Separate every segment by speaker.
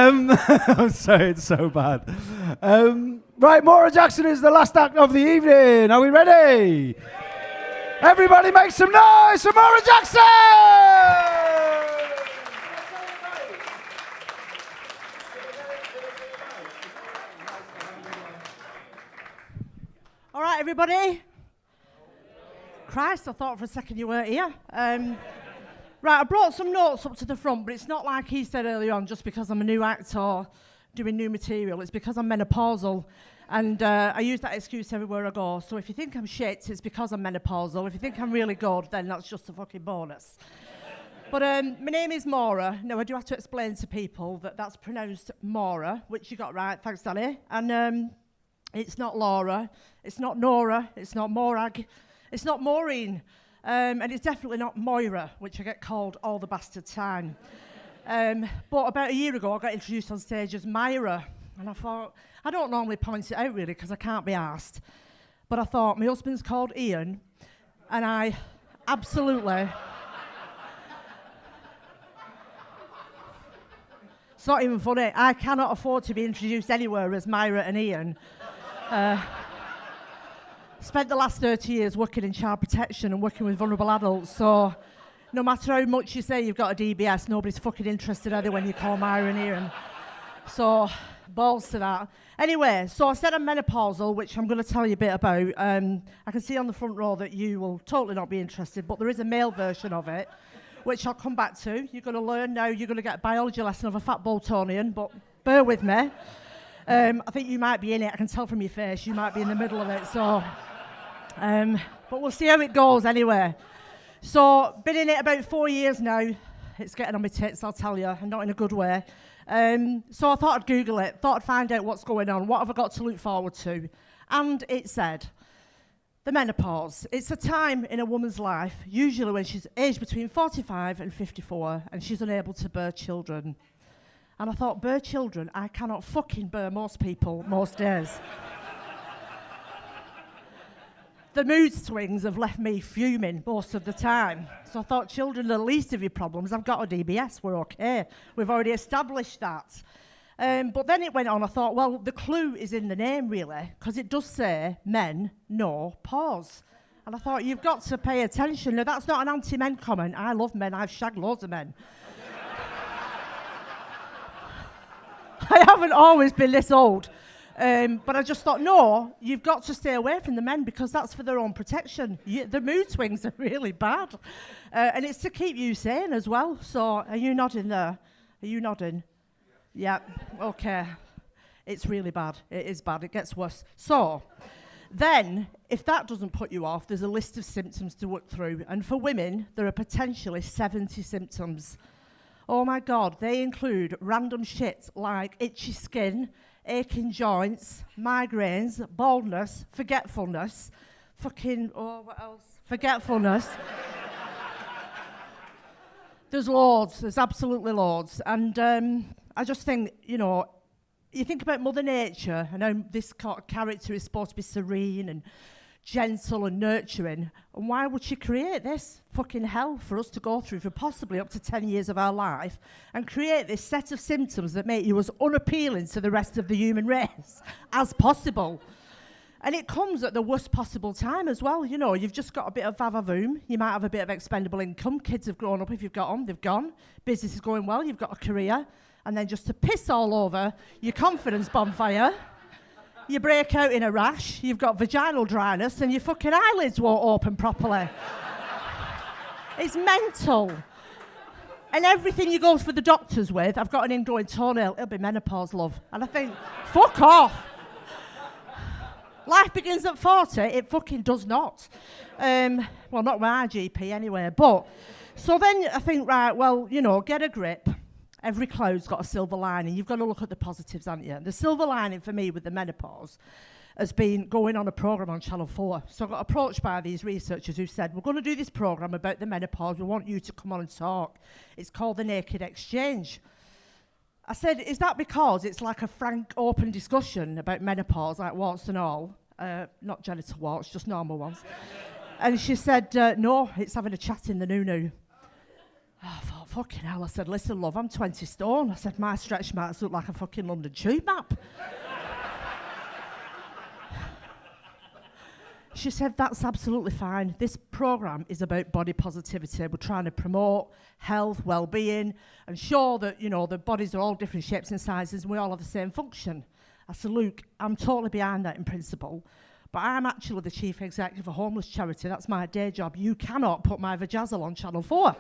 Speaker 1: I'm sorry, it's so bad. Right, Maura Jackson is the last act of the evening. Are we ready? Everybody make some noise for Maura Jackson!
Speaker 2: All right, everybody. Christ, I thought for a second you weren't here. Right, I brought some notes up to the front, but it's not like he said earlier on, just because I'm a new actor doing new material. It's because I'm menopausal, and I use that excuse everywhere I go. So if you think I'm shit, it's because I'm menopausal. If you think I'm really good, then that's just a fucking bonus. But my name is Maura. Now, I do have to explain to people that that's pronounced Maura, which you got right, thanks, Danny. And it's not Laura, it's not Nora, it's not Morag, it's not Maureen. And it's definitely not Moira, which I get called all the bastard time. But about a year ago, I got introduced on stage as Myra. And I thought, I don't normally point it out really, because I can't be asked. But I thought, my husband's called Ian, and I absolutely... It's not even funny. I cannot afford to be introduced anywhere as Myra and Ian. Spent the last 30 years working in child protection and working with vulnerable adults, so no matter how much you say you've got a DBS, nobody's fucking interested either when you call Myra and Ian. So, balls to that. Anyway, so I said I'm menopausal, which I'm going to tell you a bit about. I can see on the front row that you will totally not be interested, but there is a male version of it, which I'll come back to. You're going to learn now, you're going to get a biology lesson of a fat Boltonian, but bear with me. I think you might be in it. I can tell from your face you might be in the middle of it, so... but we'll see how it goes anyway. So, been in it about 4 years now. It's getting on my tits, I'll tell you, and not in a good way. So I thought I'd Google it, thought I'd find out what's going on, what have I got to look forward to. And it said, the menopause. It's a time in a woman's life, usually when she's aged between 45 and 54, and she's unable to bear children. And I thought, bear children? I cannot fucking bear most people most days. The mood swings have left me fuming most of the time. So I thought, children are the least of your problems. I've got a DBS, we're okay. We've already established that. But then it went on, I thought, well, the clue is in the name, really, because it does say men, no, pause. And I thought, you've got to pay attention. Now, that's not an anti-men comment. I love men. I've shagged loads of men. I haven't always been this old. But I just thought, no, you've got to stay away from the men because that's for their own protection. The mood swings are really bad. And it's to keep you sane as well. So are you nodding there? Are you nodding? Yeah, okay. It's really bad. It is bad. It gets worse. So then, if that doesn't put you off, there's a list of symptoms to work through. And for women, there are potentially 70 symptoms. Oh my God, they include random shit like itchy skin, aching joints, migraines, baldness, forgetfulness, what else? Forgetfulness. There's loads, there's absolutely loads. And I just think, you think about Mother Nature, and how this character is supposed to be serene and gentle and nurturing, and why would she create this fucking hell for us to go through for possibly up to 10 years of our life and create this set of symptoms that make you as unappealing to the rest of the human race as possible? And it comes at the worst possible time as well. You've just got a bit of vavavoom, you might have a bit of expendable income, kids have grown up, if you've got them, they've gone, business is going well, you've got a career, and then just to piss all over your confidence bonfire, you break out in a rash, you've got vaginal dryness, and your fucking eyelids won't open properly. It's mental. And everything you go for the doctors with, I've got an ingrowing toenail, it'll be menopause, love. And I think, fuck off. Life begins at 40, it fucking does not. Well, not my GP anyway, but. So then I think, right, well, get a grip. Every cloud's got a silver lining. You've got to look at the positives, haven't you? The silver lining for me with the menopause has been going on a programme on Channel 4. So I got approached by these researchers who said, we're going to do this programme about the menopause. We want you to come on and talk. It's called The Naked Exchange. I said, is that because it's like a frank, open discussion about menopause, like warts and all? Not genital warts, just normal ones. And she said, no, it's having a chat in the noo-noo. Oh, I thought, fucking hell. I said, listen, love, I'm 20 stone. I said, my stretch marks look like a fucking London Tube map. She said, that's absolutely fine. This programme is about body positivity. We're trying to promote health, well-being, and show that, you know, the bodies are all different shapes and sizes and we all have the same function. I said, Luke, I'm totally behind that in principle, but I'm actually the chief executive of a homeless charity. That's my day job. You cannot put my vajazzle on Channel 4.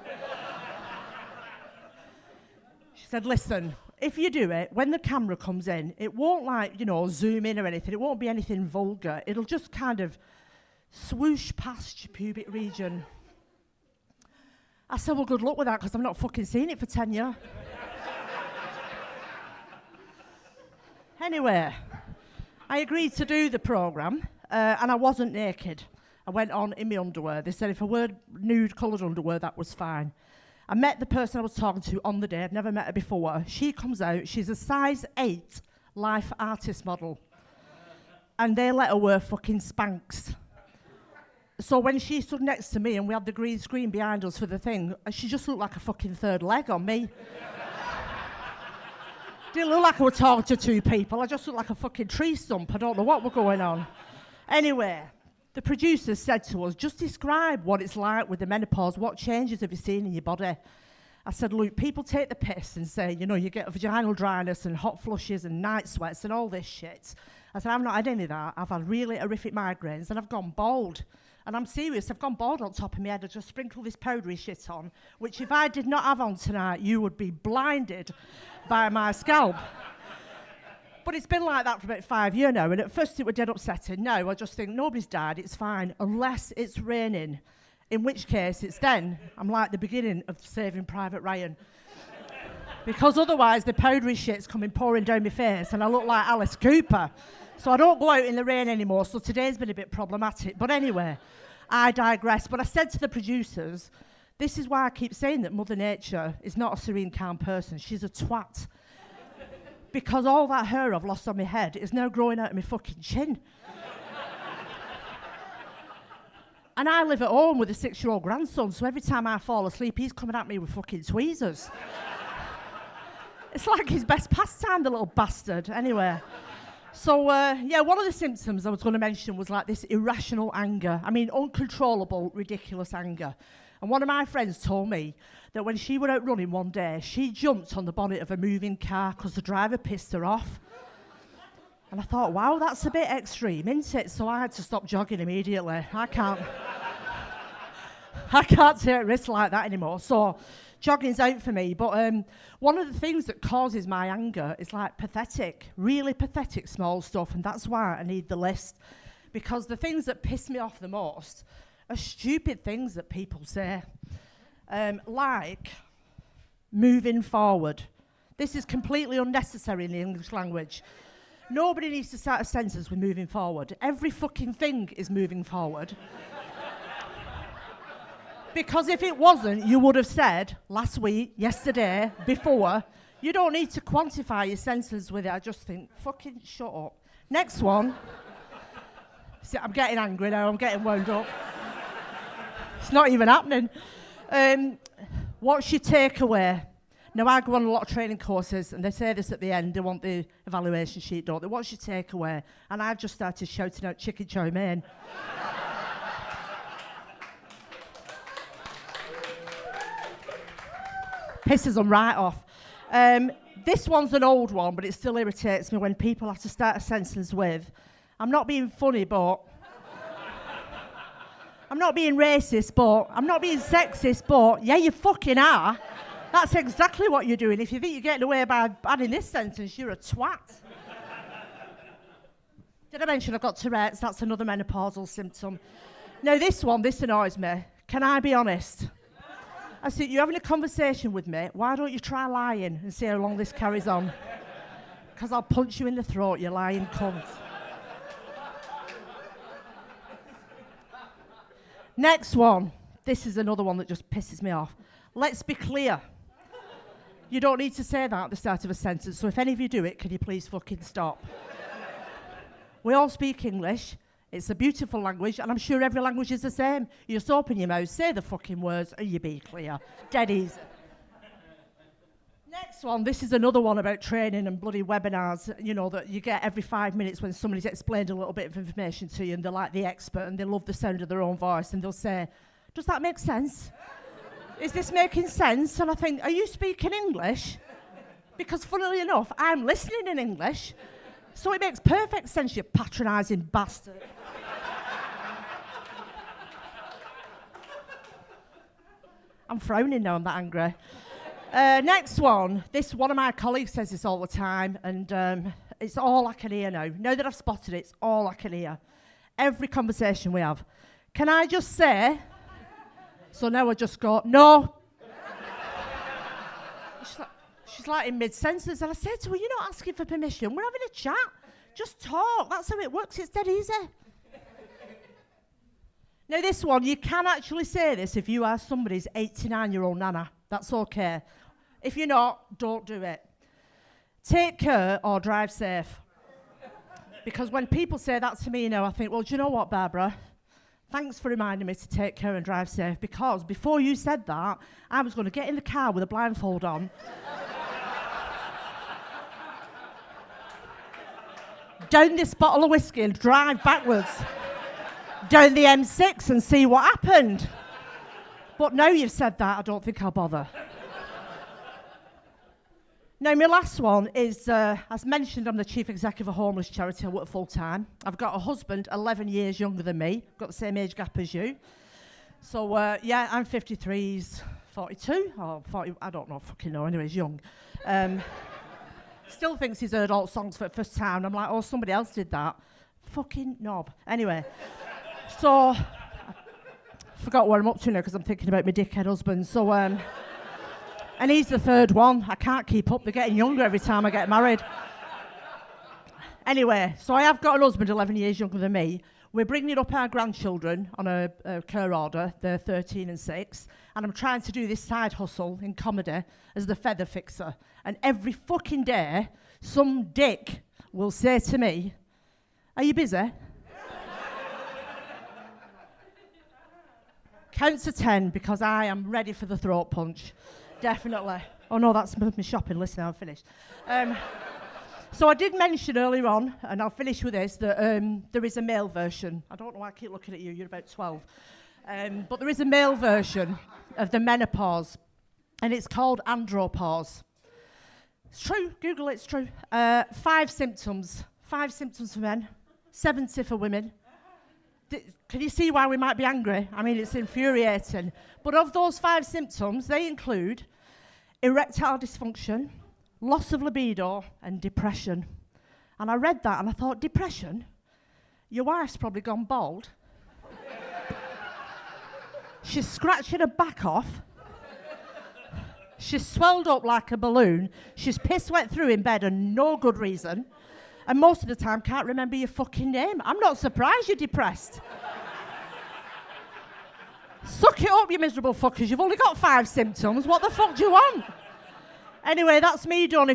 Speaker 2: She said, listen, if you do it, when the camera comes in, it won't like, you know, zoom in or anything. It won't be anything vulgar. It'll just kind of swoosh past your pubic region. I said, well, good luck with that, because I've not fucking seen it for 10 years. Anyway, I agreed to do the programme, and I wasn't naked. I went on in my underwear. They said if I wore nude coloured underwear, that was fine. I met the person I was talking to on the day. I'd never met her before. She comes out. She's a size 8 life artist model. And they let her wear fucking Spanx. So when she stood next to me and we had the green screen behind us for the thing, she just looked like a fucking third leg on me. Didn't look like I was talking to two people. I just looked like a fucking tree stump. I don't know what was going on. Anyway, the producers said to us, just describe what it's like with the menopause. What changes have you seen in your body? I said, look, people take the piss and say, you know, you get vaginal dryness and hot flushes and night sweats and all this shit. I said, I've not had any of that. I've had really horrific migraines and I've gone bald. And I'm serious, I've gone bald on top of my head. I just sprinkle this powdery shit on, which if I did not have on tonight, you would be blinded by my scalp. But it's been like that for about 5 years now, and at first it was dead upsetting. Now I just think nobody's died, it's fine, unless it's raining, in which case it's then, I'm like the beginning of Saving Private Ryan. Because otherwise the powdery shit's coming pouring down my face and I look like Alice Cooper. So I don't go out in the rain anymore, so today's been a bit problematic. But anyway, I digress. But I said to the producers, this is why I keep saying that Mother Nature is not a serene, calm person. She's a twat. Because all that hair I've lost on my head is now growing out of my fucking chin. And I live at home with a 6-year-old grandson, so every time I fall asleep, he's coming at me with fucking tweezers. It's like his best pastime, the little bastard. Anyway. So, yeah, one of the symptoms I was going to mention was like this irrational anger. I mean, uncontrollable, ridiculous anger. And one of my friends told me that when she went out running one day, she jumped on the bonnet of a moving car because the driver pissed her off. And I thought, wow, that's a bit extreme, isn't it? So I had to stop jogging immediately. I can't take risks like that anymore. So jogging's out for me. But one of the things that causes my anger is like pathetic, really pathetic small stuff. And that's why I need the list. Because the things that piss me off the most are stupid things that people say. Like moving forward. This is completely unnecessary in the English language. Nobody needs to start a sentence with moving forward. Every fucking thing is moving forward. Because if it wasn't, you would have said last week, yesterday, before. You don't need to quantify your sentences with it. I just think, fucking shut up. Next one. See, I'm getting angry now. I'm getting wound up. It's not even happening. What's your takeaway? Now, I go on a lot of training courses, and they say this at the end. They want the evaluation sheet, don't they? What's your takeaway? And I've just started shouting out chicken chow mein. Pisses them right off. This one's an old one, but it still irritates me when people have to start a sentence with, I'm not being funny, but... I'm not being racist, but... I'm not being sexist, but... Yeah, you fucking are. That's exactly what you're doing. If you think you're getting away by adding this sentence, you're a twat. Did I mention I've got Tourette's? That's another menopausal symptom. Now, this annoys me. Can I be honest? I said, you're having a conversation with me. Why don't you try lying and see how long this carries on? Because I'll punch you in the throat, you lying cunt. Next one. This is another one that just pisses me off. Let's be clear. You don't need to say that at the start of a sentence, so if any of you do it, can you please fucking stop? We all speak English. It's a beautiful language, and I'm sure every language is the same. You just open your mouth, say the fucking words, and you be clear. Dead easy. Next one, this is another one about training and bloody webinars, you know, that you get every 5 minutes when somebody's explained a little bit of information to you and they're like the expert and they love the sound of their own voice and they'll say, does that make sense? Is this making sense? And I think, are you speaking English? Because funnily enough, I'm listening in English, so it makes perfect sense, you patronising bastard. I'm frowning now, I'm that angry. Next one. One of my colleagues says this all the time, and it's all I can hear now. Now that I've spotted it, it's all I can hear. Every conversation we have. Can I just say? So now I just go, no. She's like in mid-sentence, and I say to her, you're not asking for permission. We're having a chat. Just talk. That's how it works. It's dead easy. Now this one, you can actually say this if you are somebody's 89-year-old nana. That's okay. If you're not, don't do it. Take care or drive safe. Because when people say that to me now, I think, well, do you know what, Barbara? Thanks for reminding me to take care and drive safe, because before you said that, I was going to get in the car with a blindfold on. Down this bottle of whiskey and drive backwards. Down the M6 and see what happened. But now you've said that, I don't think I'll bother. Now, my last one is, as mentioned, I'm the chief executive of a homeless charity. I work full time. I've got a husband 11 years younger than me. Got the same age gap as you. So, yeah, I'm 53, he's 42, or 40, I don't know, fucking know, anyway, he's young. Still thinks he's heard all songs for the first time. I'm like, oh, somebody else did that. Fucking knob. Anyway, so... forgot what I'm up to now because I'm thinking about my dickhead husband. So, and he's the third one. I can't keep up. They're getting younger every time I get married. Anyway, so I have got an husband 11 years younger than me. We're bringing up our grandchildren on a care order. They're 13 and 6. And I'm trying to do this side hustle in comedy as the feather fixer. And every fucking day, some dick will say to me, are you busy? Count to 10 because I am ready for the throat punch. Definitely. Oh no, that's my shopping list now, I'm finished. So I did mention earlier on, and I'll finish with this, that there is a male version. I don't know why I keep looking at you, you're about 12. But there is a male version of the menopause, and it's called andropause. It's true, Google it, it's true. 5 symptoms. 5 symptoms for men, 70 for women. Can you see why we might be angry? I mean, it's infuriating. But of those 5 symptoms, they include erectile dysfunction, loss of libido, and depression. And I read that and I thought, depression? Your wife's probably gone bald. She's scratching her back off. She's swelled up like a balloon. She's piss wet through in bed and no good reason. And most of the time can't remember your fucking name. I'm not surprised you're depressed. Suck it up, you miserable fuckers. You've only got 5 symptoms. What the fuck do you want? Anyway, that's me done.